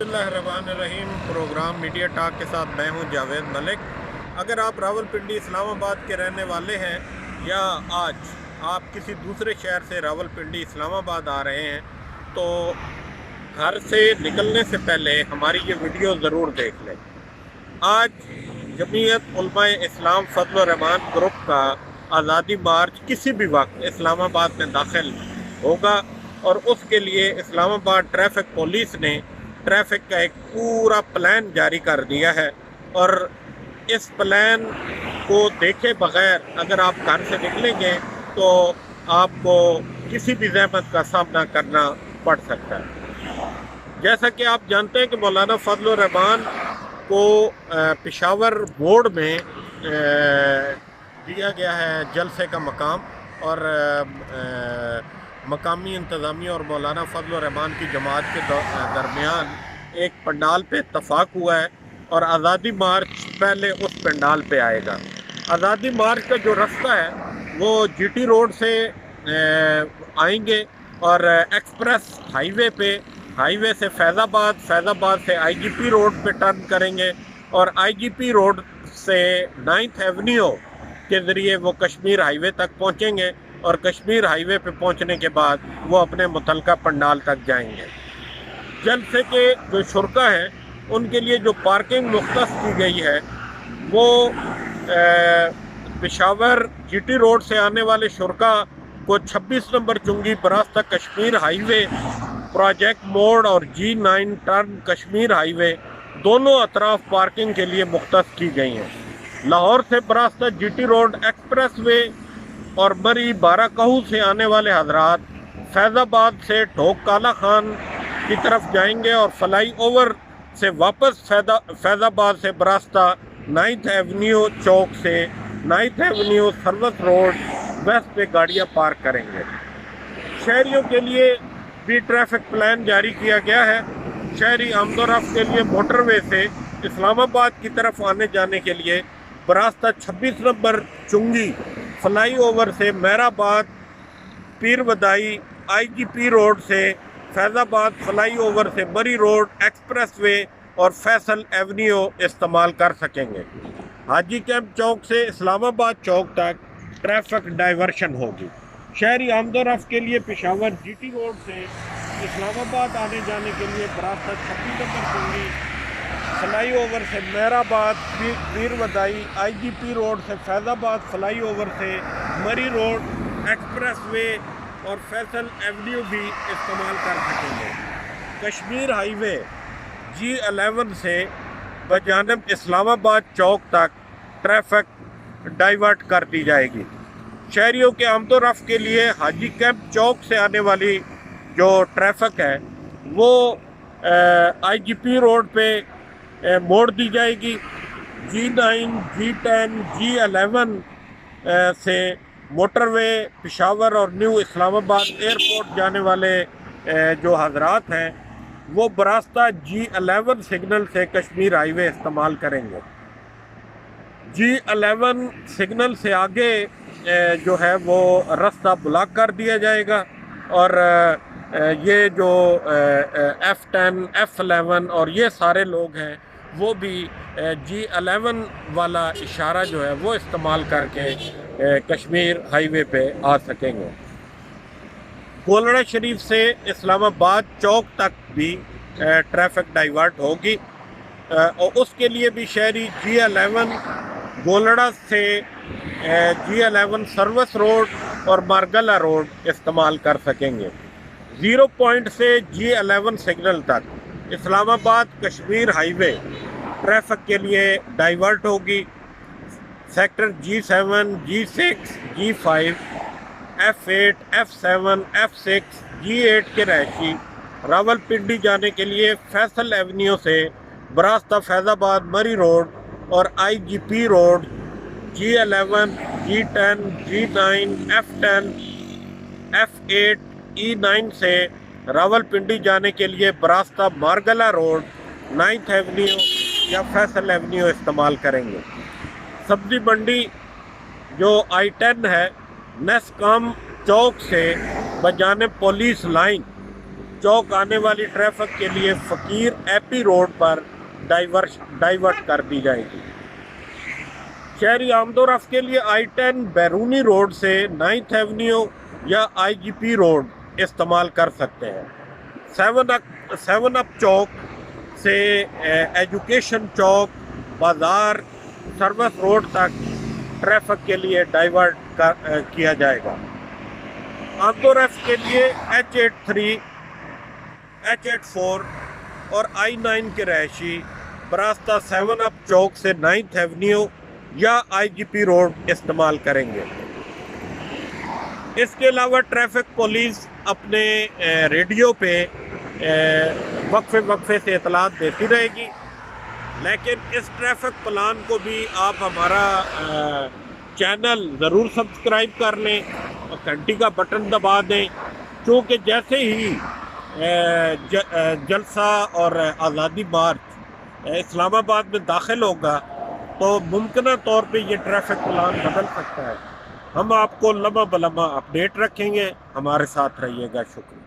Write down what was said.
बिस्मिल्लाहिर्रहमानिर्रहीम। Programme media talk के साथ मैं हूं जावेद मलिक। अगर आप रावलपिंडी इस्लामाबाद के रहने वाले हैं या आज आप किसी दूसरे शहर से रावलपिंडी इस्लामाबाद आ रहे हैं तो घर से निकलने से पहले हमारी ये वीडियो ज़रूर देख लें। आज जमीयत उलमाए इस्लाम फजल रहमान ग्रुप का आज़ादी मार्च किसी भी वक्त इस्लामाबाद में दाखिल होगा और उसके लिए इस्लामाबाद ट्रैफिक पुलिस ने ट्रैफिक का एक पूरा प्लान जारी कर दिया है और इस प्लान को देखे बगैर अगर आप घर से निकलेंगे तो आपको किसी भी ज़हमत का सामना करना पड़ सकता है। जैसा कि आप जानते हैं कि मौलाना फजल रहमान को पेशावर बोर्ड में दिया गया है जलसे का मकाम और मकामी इंतज़ामिया और मौलाना फजल रहमान की जमात के दरमियान एक पंडाल पे इत्तफाक हुआ है और आज़ादी मार्च पहले उस पंडाल पे आएगा। आज़ादी मार्च का जो रास्ता है वो जीटी रोड से आएंगे और एक्सप्रेस हाईवे से फैज़ाबाद से आईजीपी रोड पे टर्न करेंगे और आईजीपी रोड से 9th एवेन्यू के ज़रिए वो कश्मीर हाईवे तक पहुंचेंगे और कश्मीर हाईवे पे पहुंचने के बाद वो अपने मुतलका पंडाल तक जाएंगे। जलसे के जो शुरका हैं उनके लिए जो पार्किंग मुख्तस की गई है वो पेशावर जीटी रोड से आने वाले शुरका को 26 नंबर चुंगी बरास्ता कश्मीर हाईवे प्रोजेक्ट मोड़ और G9 टर्न कश्मीर हाईवे दोनों अतराफ पार्किंग के लिए मुख्तस की गई हैं। लाहौर से बरास्ता जीटी रोड एक्सप्रेस वे और मरी बाराकहू से आने वाले हजरात फैज़ाबाद से ढोक काला खान की तरफ जाएंगे और फ्लाई ओवर से वापस फैज़ाबाद से बरास्ता 9th एवेन्यू चौक से 9th Avenue service road waste पे गाड़ियाँ पार्क करेंगे। शहरियों के लिए भी ट्रैफिक प्लान जारी किया गया है। शहरी आमदोरफ्त के लिए मोटरवे से इस्लामाबाद की तरफ आने जाने के लिए बरास्ता 26 नंबर चुंगी फ्लाई ओवर से महराबाद पीर वदाई आईजीपी रोड से फैज़ाबाद फ्लाई ओवर से मरी रोड एक्सप्रेस वे और फैसल एवेन्यू इस्तेमाल कर सकेंगे। हाजी कैंप चौक से इस्लामाबाद चौक तक ट्रैफिक डाइवर्शन होगी। शहरी आमदोरफ्त के लिए पेशावर जीटी रोड से इस्लामाबाद आने जाने के लिए बरास्ता 26 नंबर चुंगी फ्लाई ओवर से महराबाद पीर वदाई आईजीपी रोड से फैज़ाबाद फ्लाई ओवर से मरी रोड एक्सप्रेस वे और फैसल एवेन्यू भी इस्तेमाल कर सकेंगे। कश्मीर हाईवे G11 से बजानिब इस्लामाबाद चौक तक ट्रैफिक डाइवर्ट कर दी जाएगी। शहरियों के आमदोरफ्त के लिए हाजी कैंप चौक से आने वाली जो ट्रैफिक है वो आईजीपी रोड पे मोड़ दी जाएगी। G9, G10, G11 से मोटरवे पेशावर और न्यू इस्लामाबाद एयरपोर्ट जाने वाले जो हजरात हैं वो बरास्ता G11 सिग्नल से कश्मीर हाईवे इस्तेमाल करेंगे। G11 सिग्नल से आगे जो है वो रास्ता ब्लॉक कर दिया जाएगा और ये जो F10, F11 और ये सारे लोग हैं वो भी G11 वाला इशारा जो है वो इस्तेमाल करके कश्मीर हाईवे पे आ सकेंगे। गोलड़ा शरीफ से इस्लामाबाद चौक तक भी ट्रैफिक डाइवर्ट होगी और उसके लिए भी शहरी G11 गोलड़ा से G11 सर्विस रोड और मारगला रोड इस्तेमाल कर सकेंगे। 0 पॉइंट से G11 सिग्नल तक इस्लामाबाद कश्मीर हाईवे ट्रैफिक के लिए डाइवर्ट होगी। Sector G7, G6, G5, F8, F7, F6, G8 के रहायशी रावलपिंडी जाने के लिए फैसल एवेन्यू से बरास्ता फैज़ाबाद मरी रोड और IGP road G11, G10, G9, F10, F8, E9 से रावलपिंडी जाने के लिए बरास्ता मारगला रोड 9th एवेन्यू या फैसल एवेन्यू इस्तेमाल करेंगे। सब्जी मंडी जो I10 है नेस्कॉम चौक से बजाने पुलिस लाइन چوک آنے والی ٹریفک کے لیے فقیر ایپی روڈ پر ڈائیورٹ کر دی جائے گی۔ شہری آمد و رفت کے لیے I-10 بیرونی روڈ سے 9th ایونیو یا IGP روڈ استعمال کر سکتے ہیں۔ 7 اپ چوک سے ایجوکیشن چوک بازار سروس روڈ تک ٹریفک کے لیے ڈائیورٹ کیا جائے گا۔ آمد و رفت کے لیے H83 H84 اور I-9 کے رہائشی براستہ 7 اپ چوک سے 9th ایونیو یا IGP روڈ استعمال کریں گے۔ اس کے علاوہ ٹریفک پولیس اپنے ریڈیو پہ وقفے سے اطلاعات دیتی رہے گی، لیکن اس ٹریفک پلان کو بھی آپ ہمارا چینل ضرور سبسکرائب کر لیں اور گھنٹی کا بٹن دبا دیں، کیونکہ جیسے ہی جلسہ اور آزادی مارچ اسلام آباد میں داخل ہوگا تو ممکنہ طور پہ یہ ٹریفک پلان بدل سکتا ہے۔ ہم آپ کو لمحہ بلمحہ اپڈیٹ رکھیں گے، ہمارے ساتھ رہیے گا۔ شکریہ۔